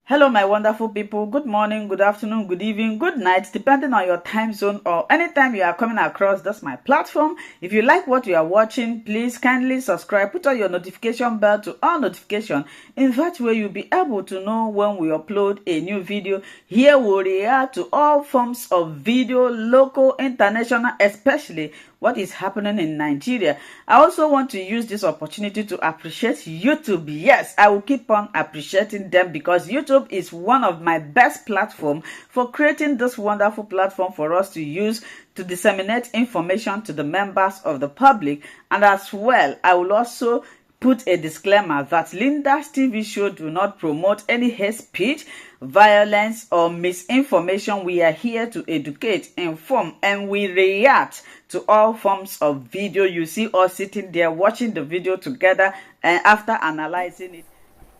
Hello, my wonderful people. Good morning, good afternoon, good evening, good night, depending on your time zone or anytime you are coming across this my platform. If you like what you are watching, please kindly subscribe, put on your notification bell to all notification. In that way, you'll be able to know when we upload a new video. Here we react to all forms of video, local, international, especially what is happening in Nigeria. I also want to use this opportunity to appreciate YouTube. Yes, I will keep on appreciating them because YouTube is one of my best platforms for creating this wonderful platform for us to use to disseminate information to the members of the public. And as well, I will also put a disclaimer that Linda's TV show do not promote any hate speech, violence, or misinformation. We are here to educate, inform, and we react to all forms of video. You see us sitting there watching the video together and after analyzing it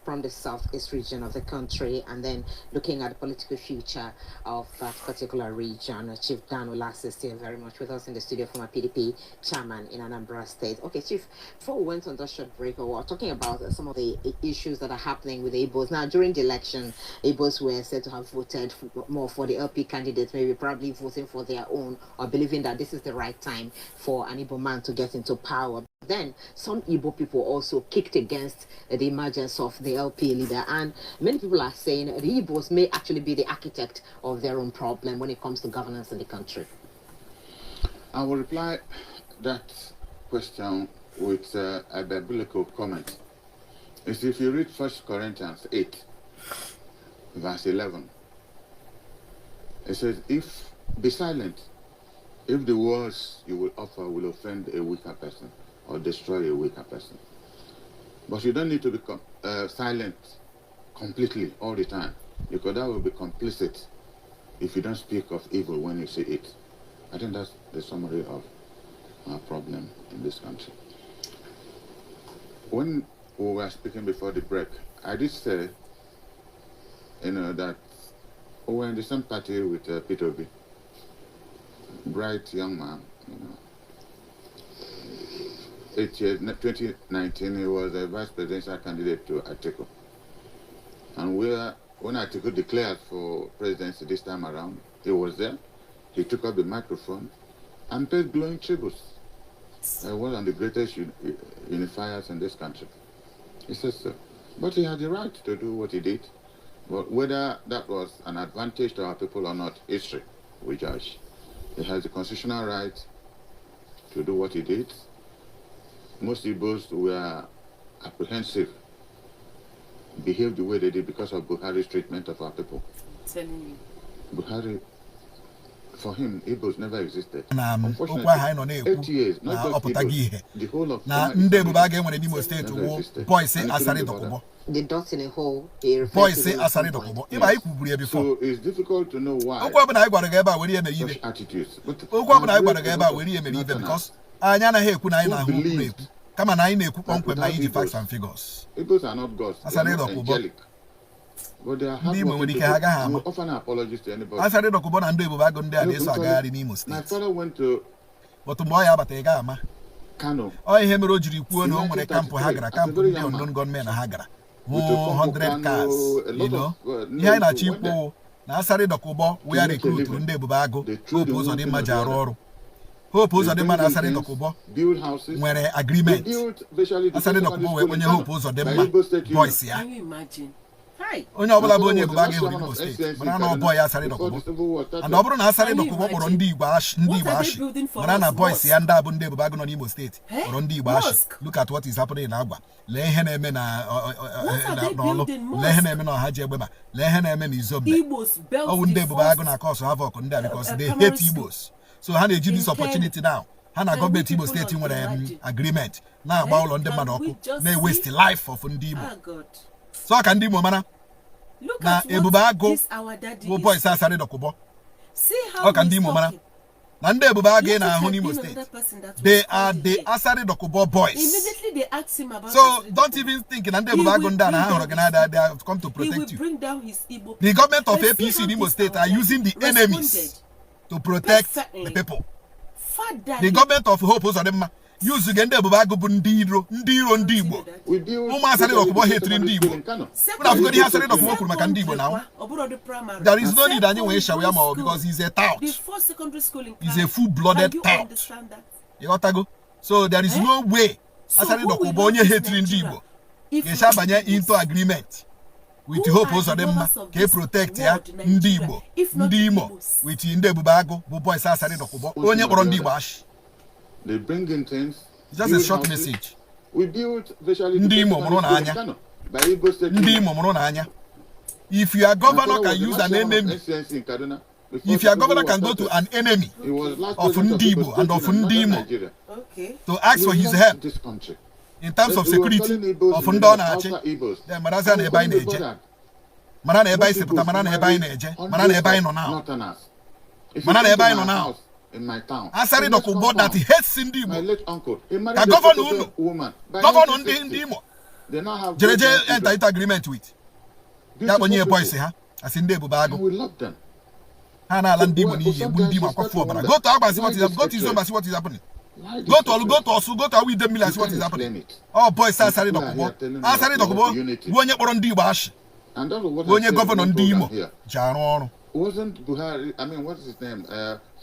from the southeast region of the country, and then looking at the political future of that particular region. Chief Dan Olas is still very much with us in the studio, former PDP chairman in Anambra State. Okay, Chief, before we went on that short break, we were talking about some of the issues that are happening with the Igbos. Now, during the election, Igbos were said to have voted more for the LP candidates, maybe probably voting for their own or believing that this is the right time for an Igbo man to get into power. Then some Igbo people also kicked against the emergence of the LP leader, and many people are saying the Igbos may actually be the architect of their own problem when it comes to governance in the country. I will reply that question with a biblical comment. If you read 1 Corinthians 8, verse 11, it says, be silent if the words you will offer will offend a weaker person or destroy a weaker person. But you don't need to be silent completely all the time, because that will be complicit if you don't speak of evil when you see it. I think that's the summary of our problem in this country. When we were speaking before the break, I did say, that we were in the same party with Peter Obi, bright young man, 8 years, 2019, he was a vice presidential candidate to Atiku. And when Atiku declared for presidency this time around, he was there. He took up the microphone and paid glowing tributes. He was one of the greatest unifiers in this country. He says so. But he had the right to do what he did. But whether that was an advantage to our people or not, history will judge. He has the constitutional right to do what he did. Most Igbos were apprehensive, behaved the way they did because of Buhari's treatment of our people. Buhari, for him, Igbos never existed. Unfortunately, 8 years, not just Igbos, the whole of never existed. The dots in a hole. So it's difficult to know why such attitudes. But because come on, I the facts and figures. Igbos are not gods, they are not angelic. But they are hardworking. Often apologies to anybody. My father went to Kano. Oh, he mero jiri kwuo na o nwere camp Hagara, camp ndị unknown gunmen na Hagara. 100 cars, you know. Ihe na chipo na Asari Dokubo we are recruit ndị ebube agụ. Hope ụzọ dị mma ji arụ ọrụ. Hope ụzọ dị mma na Asari Dokubo nwere agreement. Asari Dokubo we onye Hope ụzọ dị mma boys ya. Onye ọbụla bụ onye ebube agụ nwere Igbo steeti, mana na boy Asari Dokubo. And ọ bụrụ na Asari Dokubo kpọrọ ndị Igbo ashi, mana na boys ya ndị abụ ndị ebube agụ nọ n'Imo steeti kpọrọ ndị Igbo ashi. Look at what is happening in Agwa. Lee ihe na-eme na n'ọlụ, lee ihe na-eme na Ọhaji Egbema, lee ihe na-eme na Izombe. Ọ bụ ndị ebube agụ na cause havoc ndị a because they hate Igbos. So ha na-eji this opportunity now. Ha na gọọmenti Igbo steeti nwere agreement na-agba ụlọ ndị mmadụ ọkụ, na-waste life of ndị Igbo. So aka ndị Igbo mara na ebube agụ bụ boys Asari Dokubo. Ọ ka ndị Igbo mara na ndị ebube agụ na-ahụ n'Imo steeti, they are the Asari Dokubo boys. Immediately they ask him about so don't even think na ndị ebube agụ ndị a na ha hụrụ gị na they have come to protect you. The government of APC in Imo State are using the enemies to protect the people. The government of Hope Uzodimma use again the Babago Bundiro, Ndiro Igbo. Asari Dokubo hatred Igbo. When I've got the Asari Dokubo Makandibo now, there is no need anyway, Shawama, because he's a tout. He's a full-blooded tout. You got to go. So there is no way Asari Dokubo hatred Igbo. Geshabanya into agreement. With the hope also them can protect ya Ndibo, Ndimo, with Indebubago, Boy Asari Dokubo, only Burundi wash. They bring in things. Just a short message. We built visually. If your governor can use an enemy, if your governor can go to an enemy of Ndibo and of Ndimo to ask for his help in terms of security of Ndona, then Marazan Ebai Neje. Maran Ebai Seputa, Maran Ebai Neje, Maran Ebai no now. Maran Ebai no now. In my town. Asari Dokubo that he hates Ndimo. My late uncle. He married a woman. Governor Ndimo. They now have Jereje enter agreement with. That one year boy say, huh? As in Debubago. We love them. Hana Landimo ni Ndimo kwa for. Go to Abba see what is happening. Go to Zomba see what is happening. Go to Osu, go to with them millions see what is happening. Oh boy, Asari Dokubo. Asari Dokubo. Wonye Burundi wash. And that's what Wonye Governor Ndimo. Jaro. Wasn't Buhari, I mean, what's his name?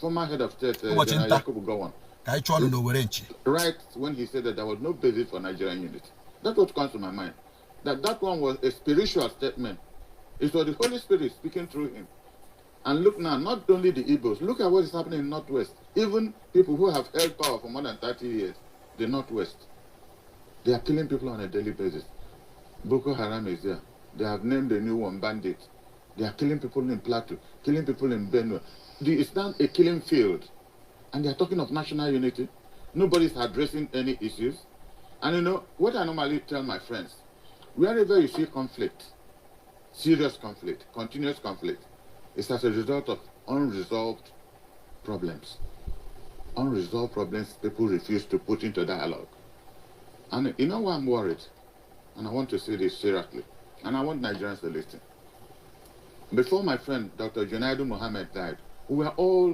Former head of state, W0NT. Govt. Right when he said that there was no basis for Nigerian unity. That's what comes to my mind. That one was a spiritual statement. It was the Holy Spirit speaking through him. And look now, not only the Igbos, look at what is happening in Northwest. Even people who have held power for more than 30 years, the Northwest, they are killing people on a daily basis. Boko Haram is there. They have named a new one, bandit. They are killing people in Plateau, killing people in Benue. It's now a killing field. And they are talking of national unity. Nobody's addressing any issues. And you know, what I normally tell my friends, wherever you see conflict, serious conflict, continuous conflict, it's as a result of unresolved problems. Unresolved problems people refuse to put into dialogue. And you know why I'm worried? And I want to say this seriously. And I want Nigerians to listen. Before my friend Dr. Junaidu Mohammed died, we were all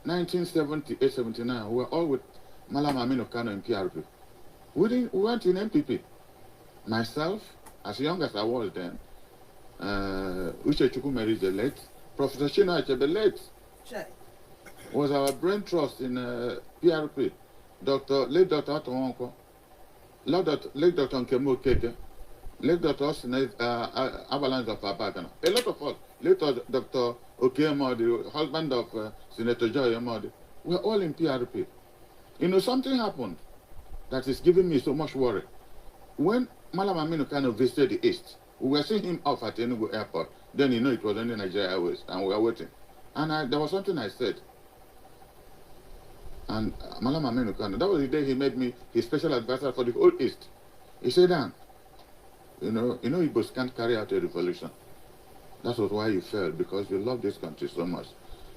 1978, 79, we were all with Malam Aminu Kano in PRP. We went in MPP. Myself, as young as I was then, Uche Chukwumeri the late, Professor Shino Achebe late, was our brain trust in PRP. Late Dr. Ato Wonko, late Dr. Nkemo Keke, late Dr. Austin Avalanche of Abagana. A lot of us, late Dr. Okemo, the husband of Senator Joy Amodi, we're all in PRP. You know, something happened that is giving me so much worry. When Malam Aminu Kano visited the East, we were seeing him off at Enugu Airport. Then you know it was only Nigeria Airways, and we were waiting. And there was something I said. And Malam Aminu Kano, that was the day he made me his special advisor for the whole East. He said, Dan, you know, Igbos can't carry out a revolution. That was why you failed, because you love this country so much.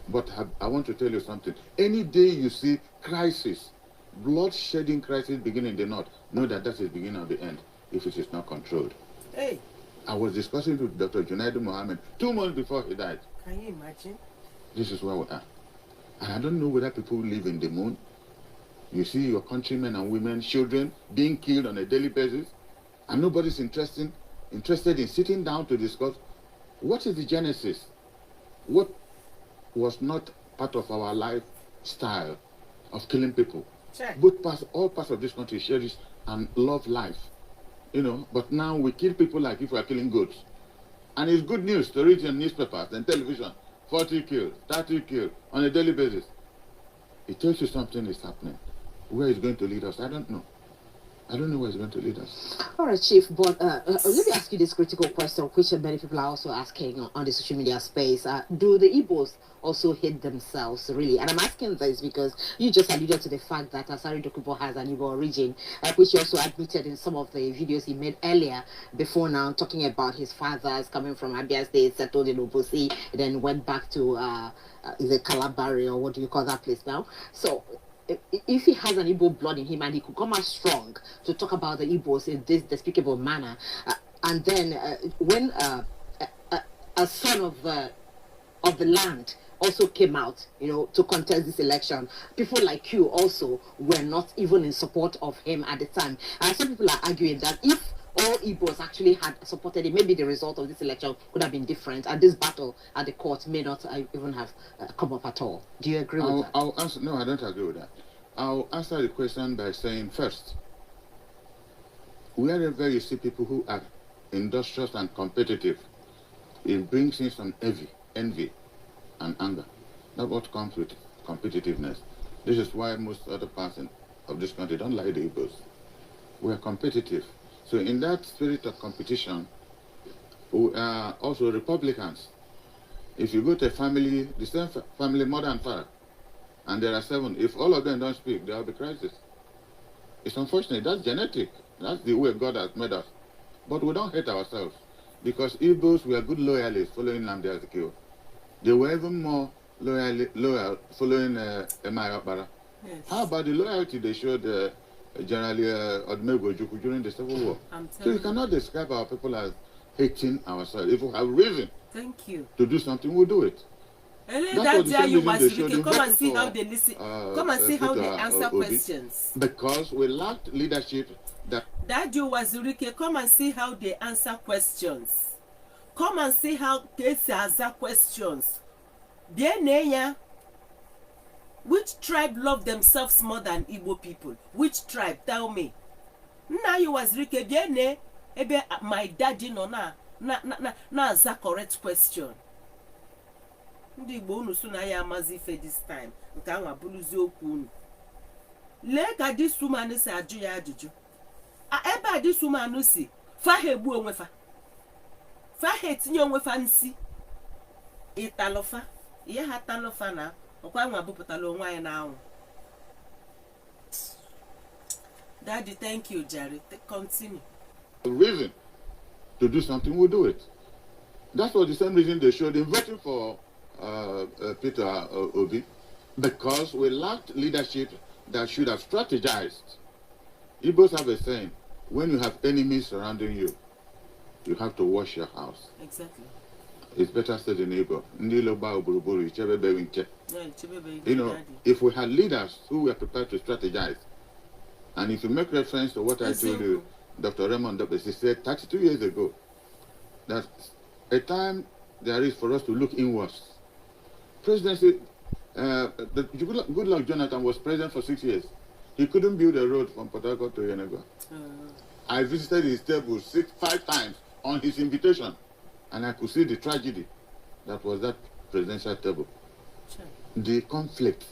But I want to tell you something. Any day you see crisis, blood-shedding crisis beginning in the north, know that that's the beginning of the end, if it is not controlled. Hey. I was discussing with Dr. Junaidu Mohammed 2 months before he died. Can you imagine? This is where we are. And I don't know whether people live in the moon. You see your countrymen and women, children being killed on a daily basis, and nobody's interested in sitting down to discuss what is the genesis, what was not part of our lifestyle of killing people. Check. All parts of this country cherish and love life, you know. But now we kill people like if we are killing goats, and it's good news to read in newspapers and television. 40 killed, 30 killed on a daily basis. It tells you something is happening. Where it's going to lead us, I don't know. I don't know where it's going to lead us. All right, Chief, but let me ask you this critical question, which many people are also asking on the social media space. Do the Igbos also hate themselves, really? And I'm asking this because you just alluded to the fact that Asari Dokubo has an Igbo origin, which he also admitted in some of the videos he made earlier before now, talking about his fathers coming from Abia State, settled in Obosi, then went back to the Calabari, or what do you call that place now? So, if he has an Igbo blood in him and he could come out strong to talk about the Igbos in this despicable manner, and then when a son of the land also came out, to contest this election. People like you also were not even in support of him at the time. And some people are arguing that if all Igbos actually had supported him, maybe the result of this election could have been different, and this battle at the court may not even have come up at all. Do you agree with that? I'll answer. No, I don't agree with that. I'll answer the question by saying, first, wherever you see people who are industrious and competitive, it brings in some envy and anger. That's what comes with competitiveness. This is why most other parts of this country don't like the Igbos. We are competitive. So in that spirit of competition, we are also Republicans. If you go to a family, the same family, mother and father, and there are 7, if all of them don't speak, there will be crisis. It's unfortunate. That's genetic. That's the way God has made us. But we don't hate ourselves, because Igbos were good loyalists following Nnamdi Azikiwe. They were even more loyal following Emma Okpara. Yes. How about the loyalty they showed generally Odumegwu Ojukwu during the Civil War? So you cannot describe our people as hating ourselves. If we have reason to do something, we'll do it. That's why you must come and see how they listen. Come and see how they answer questions. Because we lacked leadership. That you was come and see how they answer questions. Come and see how they answer questions. Which tribe love themselves more than Igbo people? Which tribe? Tell me. Now you was my daddy no na a correct question. Ndị Igbo unu so na ya amazi ife this time. Nke anwa buluzi okwu unu. Lee ka this woman si ajụ ya ajụjụ. Ebe a this woman si fa ha egbu onwe fa. Fa ha etinye onwe fa nsi. Italofa. Ihe ha talofa na ọkwa anwa bupụtala onwe anyị na anwụ. Daddy, thank you, Jerry. Continue. The reason to do something, we'll do it. That's what the same reason they showed in voting for Peter Obi, because we lacked leadership that should have strategized. Igbos have a saying, when you have enemies surrounding you, you have to wash your house. Exactly. It's better said in Igbo. If we had leaders who were prepared to strategize, and if you make reference to what I told you, Dr. Raymond W said 32 years ago, that a time there is for us to look inwards. Presidency, Goodluck Jonathan was president for 6 years. He couldn't build a road from Port Harcourt to Yenagoa. I visited his table 5 times on his invitation, and I could see the tragedy that was that presidential table. Sure. The conflict,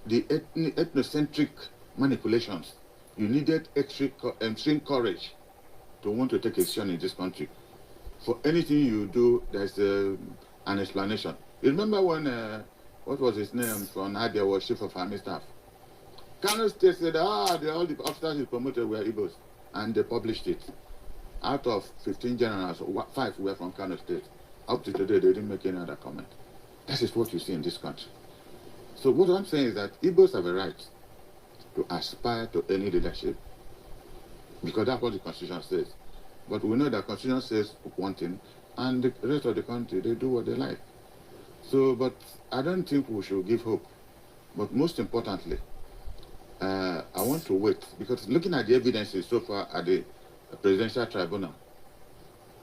the ethnocentric manipulations. You needed extreme courage to want to take action in this country. For anything you do, there's an explanation. You remember when, what was his name, from Nadia was chief of army staff? Kano State said, all the officers he promoted were Igbos, and they published it. Out of 15 generals, 5 were from Kano State. Up to today, they didn't make any other comment. That is what you see in this country. So what I'm saying is that Igbos have a right to aspire to any leadership, because that's what the Constitution says. But we know that the Constitution says one thing, and the rest of the country, they do what they like. So, but I don't think we should give hope. But most importantly, I want to wait, because looking at the evidences so far at the presidential tribunal,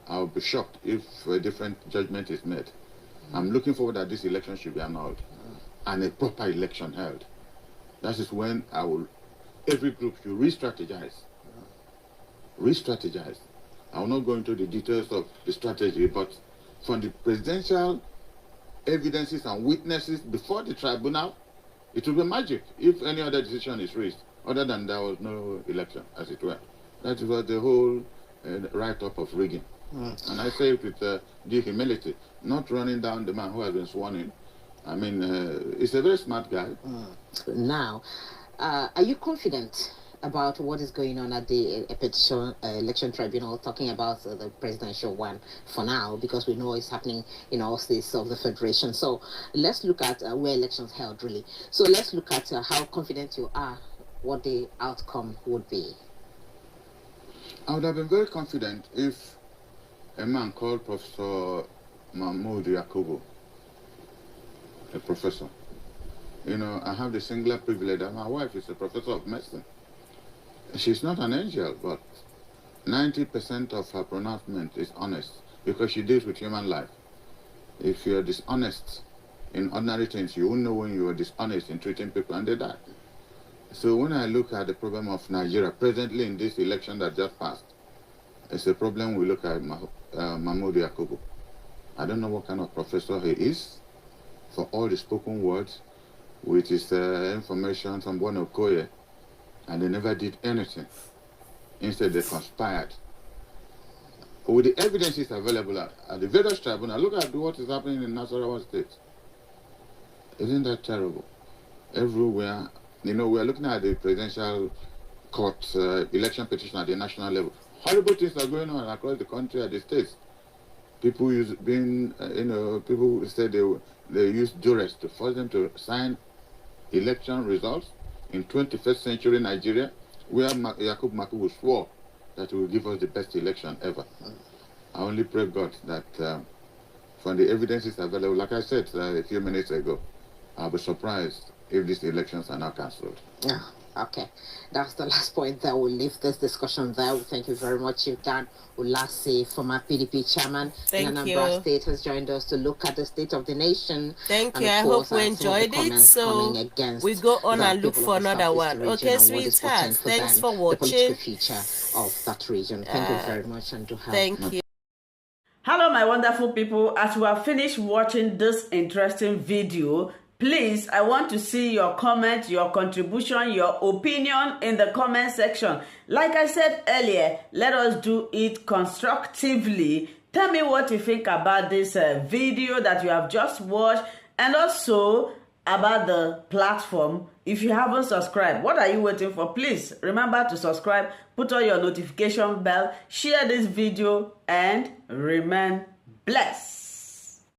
I'll be shocked if a different judgment is made. I'm looking forward that this election should be annulled and a proper election held. That is when every group should re-strategize. Re-strategize. I will not go into the details of the strategy, but from the presidential evidences and witnesses before the tribunal, it will be magic if any other decision is reached, other than there was no election, as it were. That was the whole write-up of rigging. And I say it with due humility, not running down the man who has been sworn in. I mean, he's a very smart guy. Now, are you confident about what is going on at the petition election tribunal, talking about the presidential one for now, because we know it's happening in all states of the federation? So let's look at where elections held, really. So let's look at how confident you are what the outcome would be. I would have been very confident if a man called Professor Mahmoud Yakubu a professor. You know, I have the singular privilege that my wife is a professor of medicine. She's not an angel, but 90% of her pronouncement is honest because she deals with human life. If you're dishonest in ordinary things, you won't know when you are dishonest in treating people and they die. So when I look at the problem of Nigeria presently in this election that just passed, it's a problem we look at Mahmoud Yakubu. I don't know what kind of professor he is for all the spoken words with his information from Bono Koye, and they never did anything. Instead, they conspired. With the evidences available at the various tribunal, look at what is happening in Nasarawa State. Isn't that terrible? Everywhere, you know, we're looking at the presidential court election petition at the national level. Horrible things are going on across the country at the states. People people say they use duress to force them to sign election results in 21st century Nigeria, where Yakub Makubu swore that he will give us the best election ever. I only pray God that from the evidences available, like I said a few minutes ago, I'll be surprised if these elections are now cancelled. Yeah. Okay, that's the last point there. We'll leave this discussion there. Thank you very much. Chief Dan Ulase, former PDP chairman in Anambra State, has joined us to look at the state of the nation. Thank you. I hope we enjoyed it. So we go on and look for another one. Okay, sweetheart. Thanks for watching. The political future of that region. Thank you very much, and to have. Thank you. Hello, my wonderful people. As we have finished watching this interesting video, please, I want to see your comment, your contribution, your opinion in the comment section. Like I said earlier, let us do it constructively. Tell me what you think about this video that you have just watched, and also about the platform. If you haven't subscribed, what are you waiting for? Please remember to subscribe, put on your notification bell, share this video, and remain blessed.